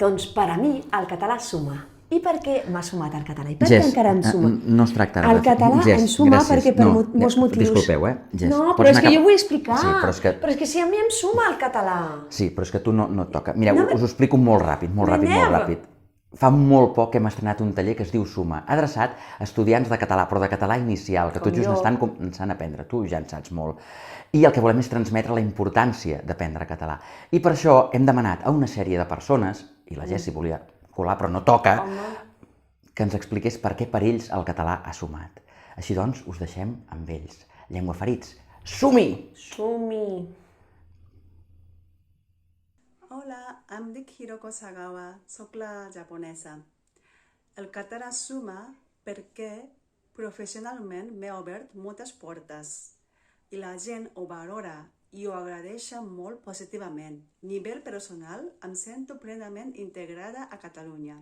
Doncs per a mi el català suma. I per què m'ha sumat el català? I per què encara em suma? No es tracta ara. El català em suma perquè per molts motius... Disculpeu, Jess. No, però és que jo vull explicar. Sí, però és que si a mi em suma el català. Sí, però és que tu no et toca. Mireu, us ho explico molt ràpid. Fa molt poc que hem estrenat un taller que es diu Suma, adreçat a estudiants de català, però de català inicial, que tot just estan començant a aprendre. Tu ja en saps molt. I el que volem és transmetre la importància d'aprendre català. I per això hem demanat a una sèrie de persones, i la Jessi volia colar però no toca, que ens expliqués per què per ells el català ha sumat. Així doncs, us deixem amb ells. Llenguaferits, sumi! Sumi! Hola, em dic Hiroko Sagawa, soc la japonesa. El català suma perquè professionalment m'he obert moltes portes i la gent ho valora i ho agradeix molt positivament. A nivell personal, em sento plenament integrada a Catalunya.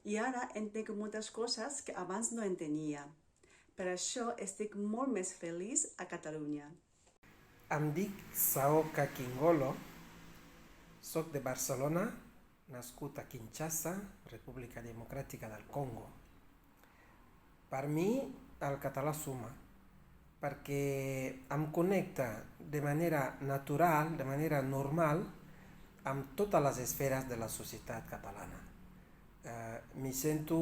I ara entenc moltes coses que abans no entenia. Per això estic molt més feliç a Catalunya. Em dic Saoka Kingolo, soc de Barcelona, nascut a Kinshasa, República Democràtica del Congo. Per mi, el català suma, perquè em connecta de manera natural, de manera normal, amb totes les esferes de la societat catalana. M'hi sento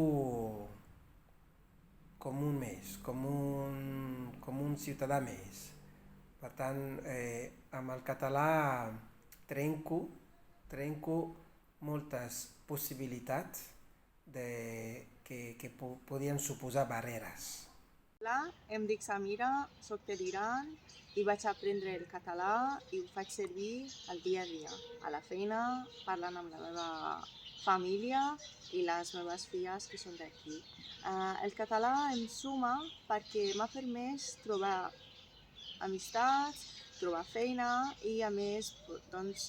com un més, com un ciutadà més. Per tant, amb el català trenco moltes possibilitats que podien suposar barreres. Hola, em dic Samira, soc de l'Iran i vaig aprendre el català i ho faig servir al dia a dia. A la feina, parlant amb la meva família i les meves filles que són d'aquí. El català em suma perquè m'ha permès trobar amistats, trobar feina i a més doncs,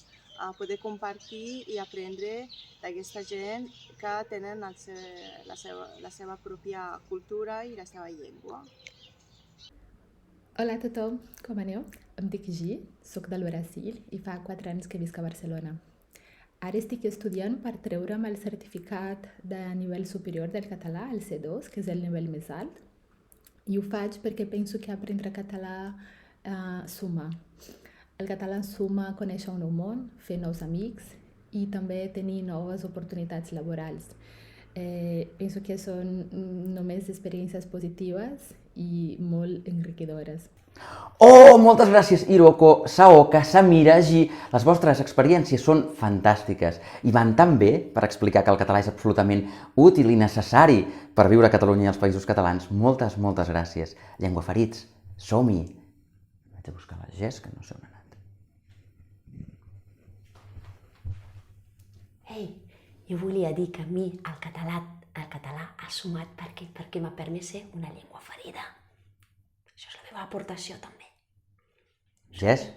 poder compartir i aprendre d'aquesta gent que tenen la seva pròpia cultura i la seva llengua. Hola a tothom, com aneu? Em dic Gi, soc del Brasil i fa 4 anys que visc a Barcelona. Ara estic estudiant per treure'm el certificat de nivell superior del català, el C2, que és el nivell més alt. I ho faig perquè penso que aprendre català suma. El català suma a conèixer un nou món, fer nous amics i també tenir noves oportunitats laborals. Penso que són només experiències positives i molt enriquidores. Oh, moltes gràcies, Hiroko, Saoka, Samira, Gi. Les vostres experiències són fantàstiques i van tan bé per explicar que el català és absolutament útil i necessari per viure a Catalunya i als països catalans. Moltes gràcies. Llenguaferits, som-hi! Vaig a buscar la Jess, que no sé on ha anat. Ei, jo volia dir que a mi el català ha sumat perquè m'ha permès ser una llengua ferida. Això és la meva aportació, també. Jess?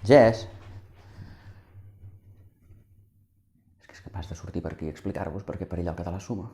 Jess? És que és capaç de sortir per aquí i explicar-vos perquè per ella el català suma.